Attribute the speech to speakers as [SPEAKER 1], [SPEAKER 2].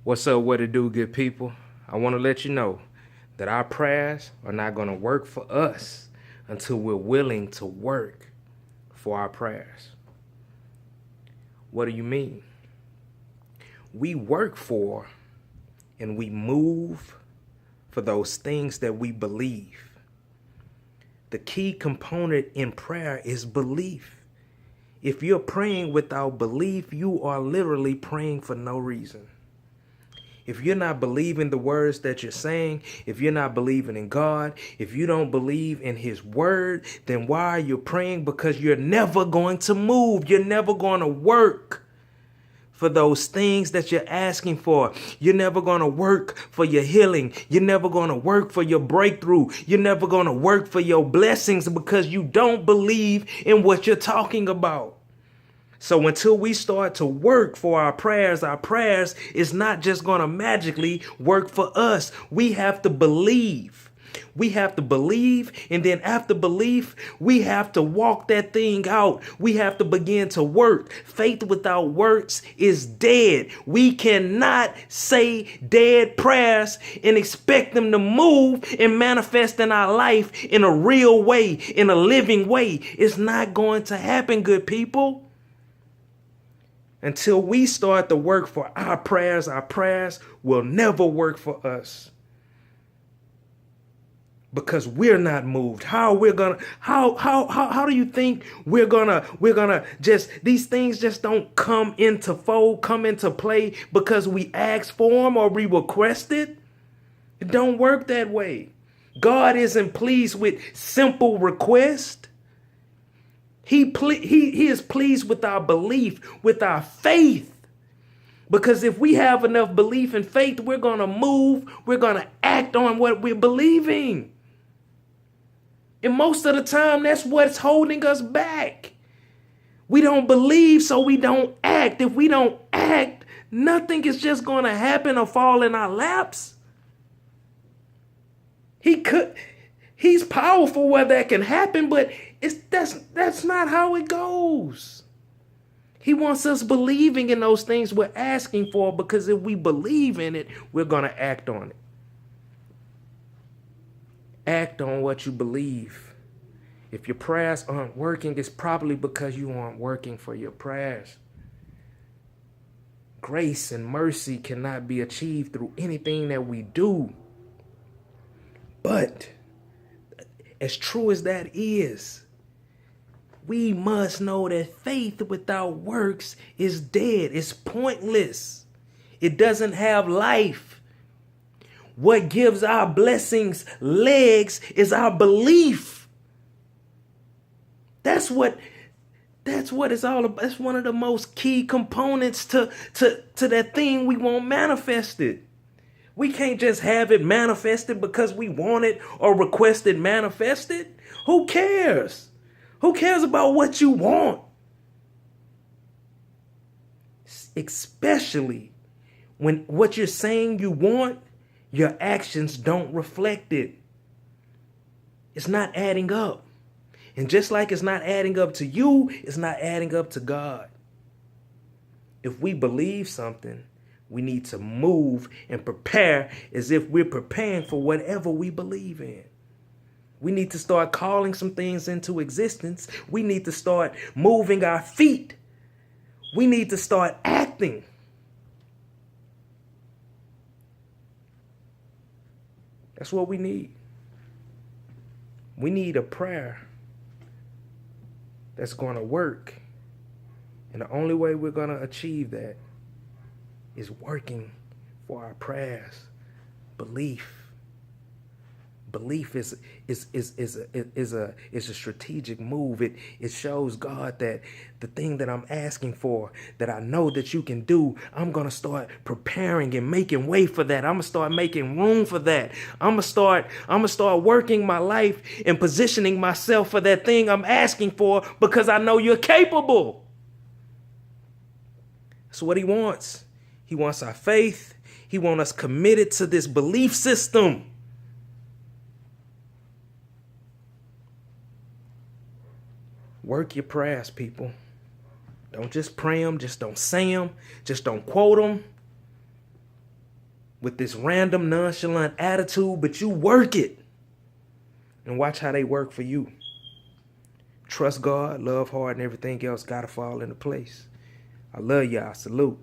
[SPEAKER 1] What's up, what it do, good people? I want to let you know that our prayers are not going to work for us until we're willing to work for our prayers. What do you mean? We work for and we move for those things that we believe. The key component in prayer is belief. If you're praying without belief, you are literally praying for no reason. If you're not believing the words that you're saying, if you're not believing in God, if you don't believe in his word, then why are you praying? Because you're never going to move. You're never going to work for those things that you're asking for. You're never going to work for your healing. You're never going to work for your breakthrough. You're never going to work for your blessings because you don't believe in what you're talking about. So until we start to work for our prayers is not just going to magically work for us. We have to believe. We have to believe. And then after belief, we have to walk that thing out. We have to begin to work. Faith without works is dead. We cannot say dead prayers and expect them to move and manifest in our life in a real way, in a living way. It's not going to happen, good people. Until we start to work for our prayers will never work for us. Because we're not moved. How do you think we're gonna just, these things just don't come into play because we ask for them or we request it? It don't work that way. God isn't pleased with simple requests. He is pleased with our belief, with our faith. Because if we have enough belief and faith, we're going to move, we're going to act on what we're believing. And most of the time, that's what's holding us back. We don't believe, so we don't act. If we don't act, nothing is just going to happen or fall in our laps. He's powerful where that can happen, but that's not how it goes. He wants us believing in those things we're asking for, because if we believe in it, we're going to act on it. Act on what you believe. If your prayers aren't working, it's probably because you aren't working for your prayers. Grace and mercy cannot be achieved through anything that we do. But as true as that is, we must know that faith without works is dead. It's pointless. It doesn't have life. What gives our blessings legs is our belief. That's what it's all about. That's one of the most key components to that thing we want manifested. We can't just have it manifested because we want it or request it manifested. Who cares? Who cares about what you want? Especially when what you're saying you want, your actions don't reflect it. It's not adding up. And just like it's not adding up to you, it's not adding up to God. If we believe something, we need to move and prepare as if we're preparing for whatever we believe in. We need to start calling some things into existence. We need to start moving our feet. We need to start acting. That's what we need. We need a prayer that's going to work. And the only way we're going to achieve that is working for our prayers. Belief. Belief is a strategic move. It shows God that the thing that I'm asking for, that I know that you can do, I'm gonna start preparing and making way for that. I'm gonna start making room for that. I'm gonna start working my life and positioning myself for that thing I'm asking for, because I know you're capable. That's what he wants. He wants our faith. He wants us committed to this belief system. Work your prayers, people. Don't just pray them. Just don't say them. Just don't quote them. with this random nonchalant attitude, but you work it. And watch how they work for you. Trust God, love hard, and everything else gotta fall into place. I love y'all. Salute.